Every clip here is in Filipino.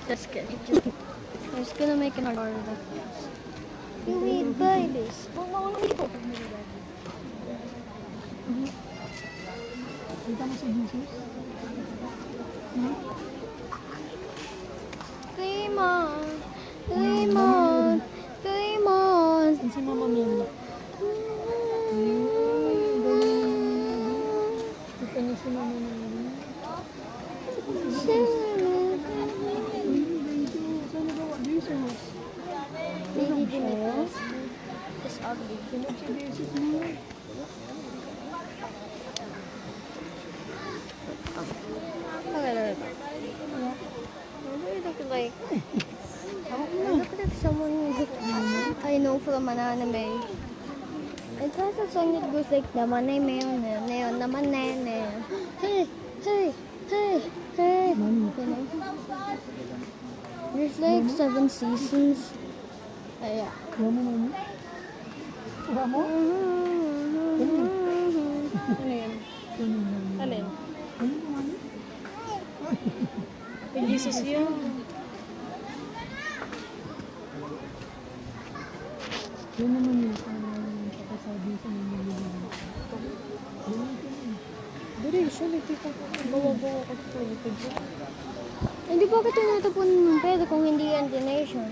Just kidding. I'm just gonna make an order of this. You eat babies. Kita mo si Jesus? Lemon. Lemon. Lemon. Si Mama Mia. Kita niya si Mama Mia. Saan nagawa? Jesus. Maybe you make this. This ugly. Sunod si Jesus mo. Okay, look like I look like someone I know from an anime. It has a song that goes like naman ay mayon naman nene. Hey, hey, hey, hey. You know? There's like 7 seasons. Yeah. Mama. Wala mo? Ano yan? Alin? Ay, Jesus yun. Yan naman yun. Pakasabi sa mga mga. Duration, bawa-bawa ka ito. Hindi pa ka tinatapon ng pera kung hindi yan donation.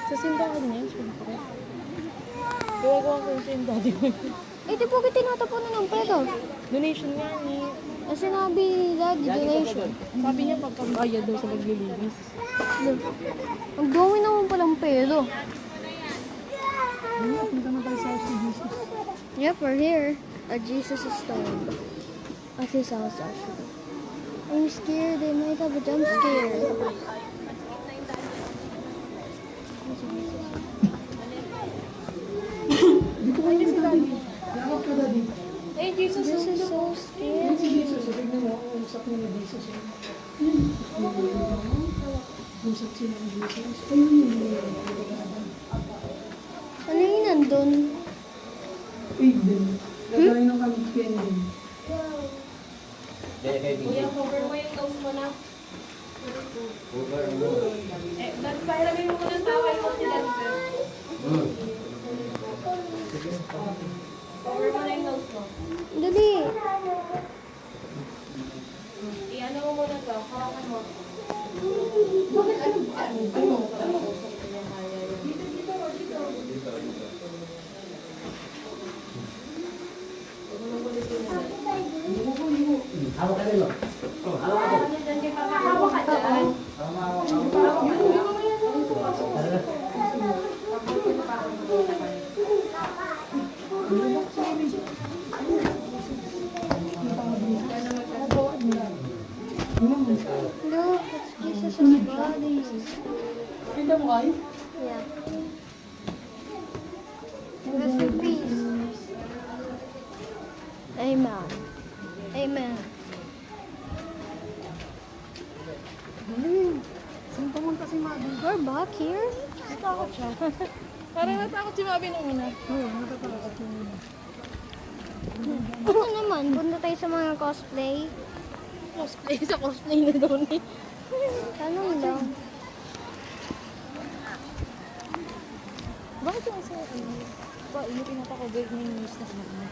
Sa simbahan niya, syempre. Gawagawa ko yung simbahan. Hindi pa ka tinatapon ng pera. Donation nga ni. Ang sinabi daddy, donation. Sabi niya pagkambayad daw sa maglilinis. Ang dami naman palang pera. Ano, punta na tayo sa house ni Jesus. Yep, we're here at Jesus' stone. At his house, actually. I'm scared. They might have a jump scare. Dito kayo si Daddy. Yakap ka, Daddy. Hey, Jesus, this is so scary. Si Jesus, tignan mo ako, usap niya ni Jesus. Usap sila ni Jesus. Ano yung nandun? Aiden. Gagawin ng kami pending. Kuya, cover mo yung nose mo na. Dan, pahiramin mo ko ng tawal mo si Dancer. Cover mo na yung nose mo. Dali. I-ano mo muna to, hawakan mo. Hawak ka rin mo. Hawak ka rin. Diyan kayo pakahawak ka dyan. Look, it's Jesus' body. Pinda mo kayo? Yeah. Rest in peace. Amen. Amen. Saan pumunta si Mabi? We're back here? Natakot siya. Parang natakot si Mabi nung una. Oo, natatakot siya nung una. Ano naman? Punta tayo sa mga cosplay. Cosplay sa cosplay na doon eh. Tanong lang. Bakit yung isa ano? Ba, yung pinapakabig na yung news na ano?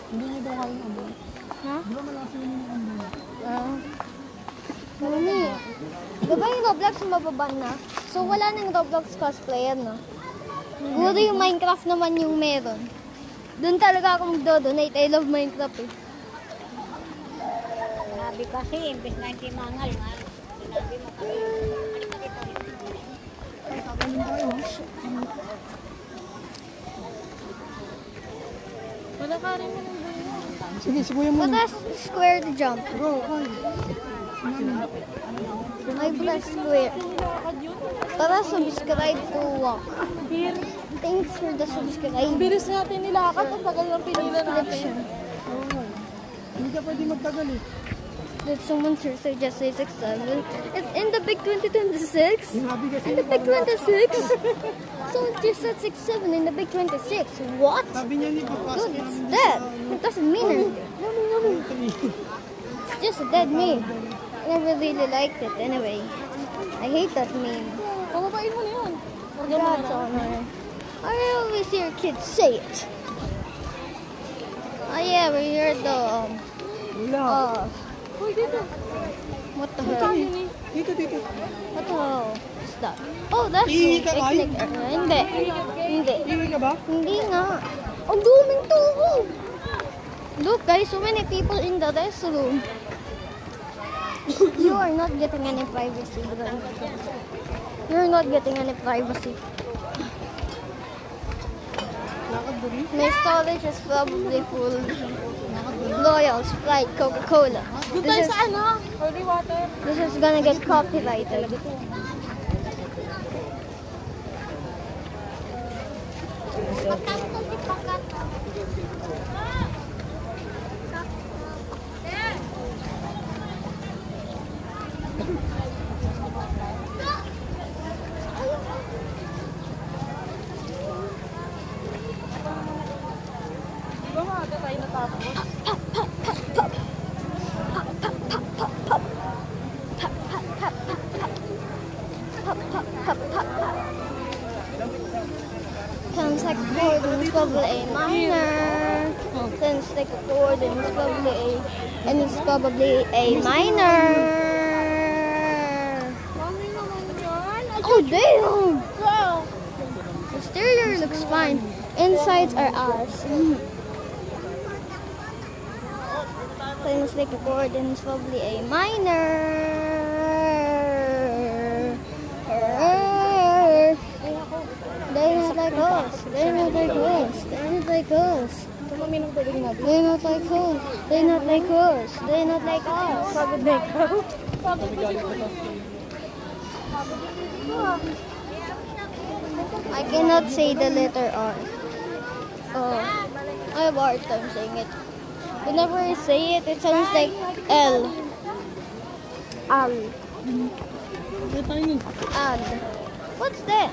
Hindi niyo daw kayong ano? Ha? Di ba malasin niyo yung ano? Mami. Diba yung Roblox mababan na? So wala nang Roblox cosplayer, no? Siguro yung Minecraft naman yung meron. Doon talaga ako magdo-donate. I love Minecraft eh. Sabi kasi, imbes na hindi mangal, sinabi mo kasi. Wala ka rin mo ng ganyan. Sige, sibuyan mo But na. that's square to jump. Go, okay. I press square. Tara, subscribe to walk. Thanks for the subscribe. Bilis natin nilakad. Ang tagal ng pinila natin. Subscription. Oo. Hindi ka pwede magtagal eh. Did someone seriously just say 6'7"? It's in the big 2026? Yung habi kasi. In the big 26? Someone just said 6'7" in the big 26. What? Sabi niya ni Papa. Dude, it's dead. It doesn't mean anything. It's just a dead meme. I never really liked it anyway. I hate that meme. Pababain mo na yun. God's honor. I always hear kids say it. Oh yeah, we heard the Uy, dito. what the hell? Dito. What the hell is that? Oh, that's Ihi the ka, ay? picnic. Hindi. Hindi. Iwi ka ba? Hindi nga. Ang duming tao. Look guys, so many people in the restroom. You are not getting any privacy, bro. You're not getting any privacy. My storage is probably full. Loyal, Sprite, Coca-Cola. Doon tayo sa ano? Holy water. This is gonna get copyrighted. Di ba maaga tayo natapos? Sounds like a chord and it's probably A minor. Sounds like a chord and it's probably A minor. Mami naman yan. Oh damn! Wow. Exterior looks fine. Insides are ass. Sounds like a chord and it's probably A minor. They're not like us. They're not like us. They're not like us. Tumami ng tubig natin. They're not like us. They're not like us. They're not like us. Pagod na ikaw. I cannot say the letter R. Oh, I have a hard time saying it. Whenever I say it, it sounds like L. Al. Kaya tayo nun. Ad. What's that?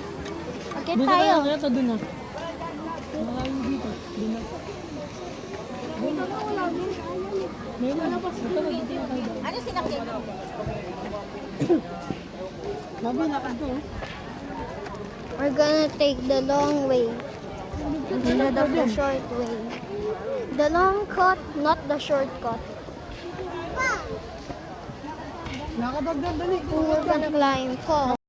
Okay, Doon na tayo. tayo. Kaya sa doon na. Malayo dito. Doon na. May malabas. Ito na dito yung tayo. Ano sinakyan mo? Babi, lakad ko. We're gonna take the long way instead of the short way. The long cut, not the short cut. Nakadagdag dali. We're gonna climb tall.